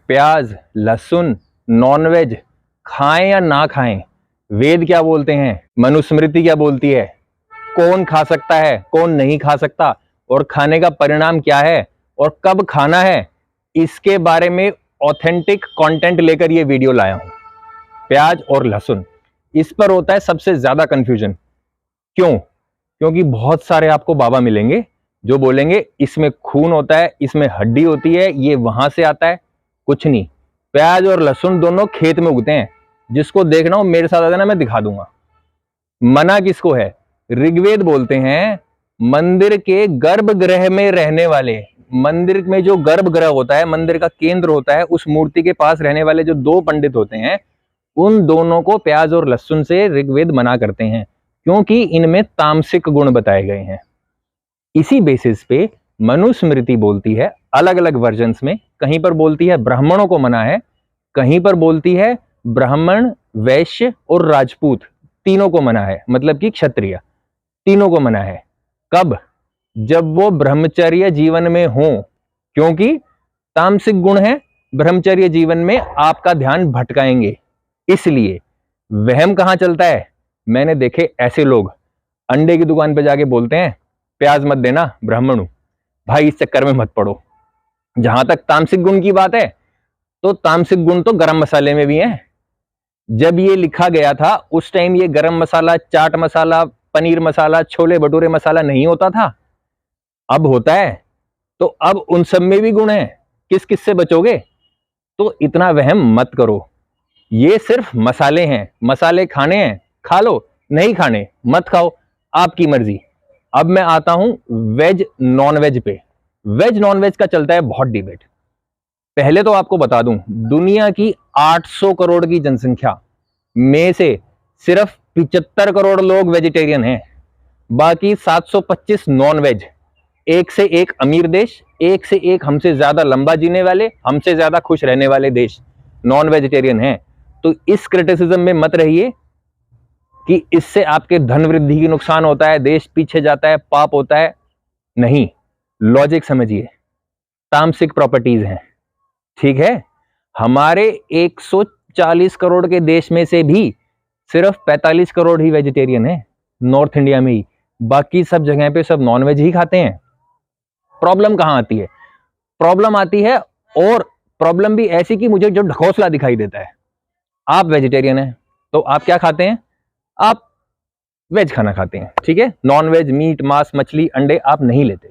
प्याज, लहसुन, नॉनवेज खाएं या ना खाएं, वेद क्या बोलते हैं, मनुस्मृति क्या बोलती है, कौन खा सकता है, कौन नहीं खा सकता, और खाने का परिणाम क्या है और कब खाना है, इसके बारे में ऑथेंटिक कंटेंट लेकर ये वीडियो लाया हूं। प्याज और लहसुन, इस पर होता है सबसे ज्यादा कंफ्यूजन। क्यों? क्योंकि बहुत सारे आपको बाबा मिलेंगे जो बोलेंगे इसमें खून होता है, इसमें हड्डी होती है, ये वहां से आता है। कुछ नहीं, प्याज और लहसुन दोनों खेत में उगते हैं। जिसको देखना हो मेरे साथ आ जाना, मैं दिखा दूंगा। मना किसको है? ऋग्वेद बोलते हैं मंदिर के गर्भगृह में रहने वाले, मंदिर में जो गर्भगृह होता है, मंदिर का केंद्र होता है, उस मूर्ति के पास रहने वाले जो दो पंडित होते हैं, उन दोनों को प्याज और लहसुन से ऋग्वेद मना करते हैं, क्योंकि इनमें तामसिक गुण बताए गए हैं। इसी बेसिस पे मनुस्मृति बोलती है अलग अलग वर्जन्स में, कहीं पर बोलती है ब्राह्मणों को मना है, कहीं पर बोलती है ब्राह्मण, वैश्य और राजपूत तीनों को मना है, मतलब कि क्षत्रिय तीनों को मना है। कब? जब वो ब्रह्मचर्य जीवन में हो, क्योंकि तामसिक गुण है, ब्रह्मचर्य जीवन में आपका ध्यान भटकाएंगे। इसलिए वहम कहां चलता है? मैंने देखे ऐसे लोग अंडे की दुकान पे जाके बोलते हैं प्याज मत देना, ब्राह्मण हूं। भाई इस चक्कर में मत पड़ो। जहां तक तामसिक गुण की बात है, तो तामसिक गुण तो गरम मसाले में भी हैं। जब ये लिखा गया था उस टाइम ये गरम मसाला, चाट मसाला, पनीर मसाला, छोले भटूरे मसाला नहीं होता था, अब होता है। तो अब उन सब में भी गुण है, किस किस से बचोगे? तो इतना वहम मत करो। ये सिर्फ मसाले हैं, मसाले खाने हैं खा लो, नहीं खाने मत खाओ, आपकी मर्जी। अब मैं आता हूं वेज नॉन वेज पे। वेज नॉन वेज का चलता है बहुत डिबेट। पहले तो आपको बता दूं, दुनिया की 800 करोड़ की जनसंख्या में से सिर्फ 75 करोड़ लोग वेजिटेरियन हैं, बाकी 725 नॉन वेज। एक से एक अमीर देश, एक से एक हमसे ज्यादा लंबा जीने वाले, हमसे ज्यादा खुश रहने वाले देश नॉन वेजिटेरियन हैं। तो इस क्रिटिसिज्म में मत रहिए कि इससे आपके धन वृद्धि की नुकसान होता है, देश पीछे जाता है, पाप होता है। नहीं, लॉजिक समझिए, तामसिक प्रॉपर्टीज हैं, ठीक है। हमारे 140 करोड़ के देश में से भी सिर्फ 45 करोड़ ही वेजिटेरियन है, नॉर्थ इंडिया में ही। बाकी सब जगह पे सब नॉनवेज ही खाते हैं। प्रॉब्लम कहां आती है? प्रॉब्लम आती है, और प्रॉब्लम भी ऐसी कि मुझे जो ढकोसला दिखाई देता है। आप वेजिटेरियन हैं तो आप क्या खाते हैं? आप वेज खाना खाते हैं, ठीक है। नॉन वेज, मीट, मांस, मछली, अंडे आप नहीं लेते,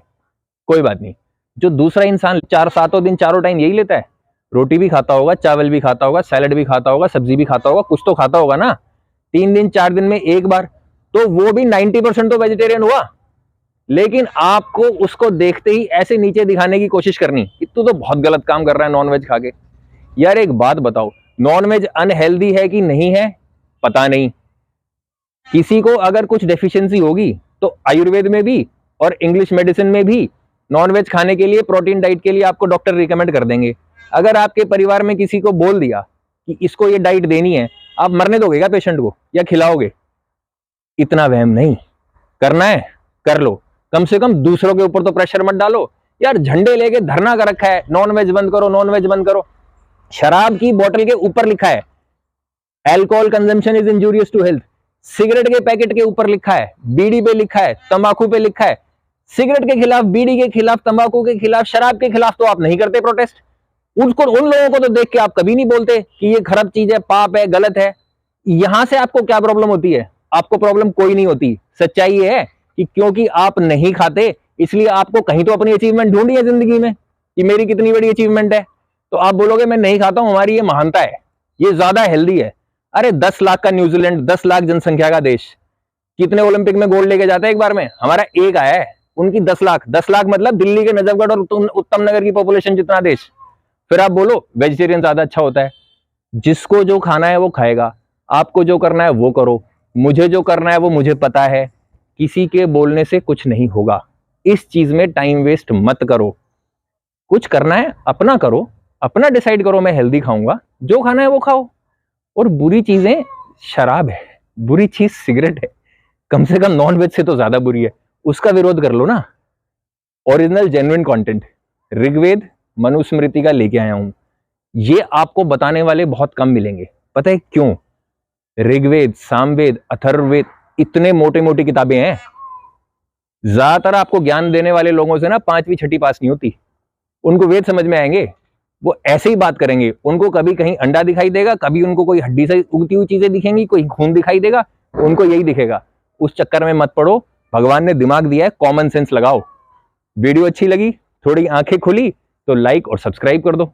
कोई बात नहीं। जो दूसरा इंसान 4-7 दिन चारों टाइम यही लेता है, रोटी भी खाता होगा, चावल भी खाता होगा, सैलड भी खाता होगा, सब्जी भी खाता होगा, कुछ तो खाता होगा ना, 3 दिन 4 दिन में एक बार, तो वो भी 90% तो वेजिटेरियन हुआ। लेकिन आपको उसको देखते ही ऐसे नीचे दिखाने की कोशिश करनी कि तू तो बहुत गलत काम कर रहा है नॉनवेज खा के। यार एक बात बताओ, नॉनवेज अनहेल्दी है कि नहीं है? पता नहीं। किसी को अगर कुछ डेफिशिएंसी होगी तो आयुर्वेद में भी और इंग्लिश मेडिसिन में भी नॉनवेज खाने के लिए, प्रोटीन डाइट के लिए आपको डॉक्टर रिकमेंड कर देंगे। अगर आपके परिवार में किसी को बोल दिया कि इसको ये डाइट देनी है, आप मरने दोगे क्या पेशेंट को, या खिलाओगे? इतना वहम नहीं करना है, कर लो। कम से कम दूसरों के ऊपर तो प्रेशर मत डालो। यार झंडे लेके धरना कर रखा है, नॉनवेज बंद करो, नॉनवेज बंद करो। शराब की बोतल के ऊपर लिखा है alcohol consumption is injurious to health. Cigarette के पैकेट के ऊपर लिखा है, बीड़ी पे लिखा है, तंबाकू पे लिखा है। सिगरेट के खिलाफ, बीड़ी के खिलाफ, तंबाकू के खिलाफ, शराब के खिलाफ तो आप नहीं करते प्रोटेस्ट। उन लोगों को तो देख के आप कभी नहीं बोलते कि ये खराब चीज है, पाप है, गलत है। यहां से आपको क्या प्रॉब्लम होती है? आपको प्रॉब्लम कोई नहीं होती। सच्चाई ये है कि क्योंकि आप नहीं खाते, इसलिए आपको कहीं तो अपनी अचीवमेंट ढूंढी है जिंदगी में कि मेरी कितनी बड़ी अचीवमेंट है। तो आप बोलोगे मैं नहीं खाता हूं, हमारी ये महानता है, ये ज्यादा हेल्दी है। अरे 10 लाख का न्यूजीलैंड, 10 लाख जनसंख्या का देश, कितने ओलंपिक में गोल्ड लेके जाता है एक बार में? हमारा एक आया है, उनकी 10 लाख। 10 लाख मतलब दिल्ली के नजफगढ़ और उत्तम नगर की पॉपुलेशन जितना देश। फिर आप बोलो वेजिटेरियन ज्यादा अच्छा होता है। जिसको जो खाना है वो खाएगा, आपको जो करना है वो करो, मुझे जो करना है वो मुझे पता है। किसी के बोलने से कुछ नहीं होगा। इस चीज में टाइम वेस्ट मत करो। कुछ करना है अपना करो, अपना डिसाइड करो, मैं हेल्दी खाऊंगा, जो खाना है वो खाओ। और बुरी चीजें शराब है, बुरी चीज सिगरेट है, कम से कम नॉन वेज से तो ज्यादा बुरी है, उसका विरोध कर लो ना। Original genuine content Rigveda, Manusmriti का लेके आया हूं। ये आपको बताने वाले बहुत कम मिलेंगे। पता है क्यों? ऋग्वेद, सामवेद, अथर्ववेद, इतने मोटे मोटी किताबें हैं। ज्यादातर आपको ज्ञान देने वाले लोगों से ना 5वीं 6ठी पास नहीं होती। उनको वेद समझ में आएंगे, वो ऐसे ही बात करेंगे। उनको कभी कहीं अंडा दिखाई देगा, कभी उनको कोई हड्डी से उगती हुई चीजें दिखेंगी, कोई खून दिखाई देगा, उनको यही दिखेगा। उस चक्कर में मत पड़ो। भगवान ने दिमाग दिया है, कॉमन सेंस लगाओ। वीडियो अच्छी लगी, थोड़ी आंखें खुली तो लाइक और सब्सक्राइब कर दो।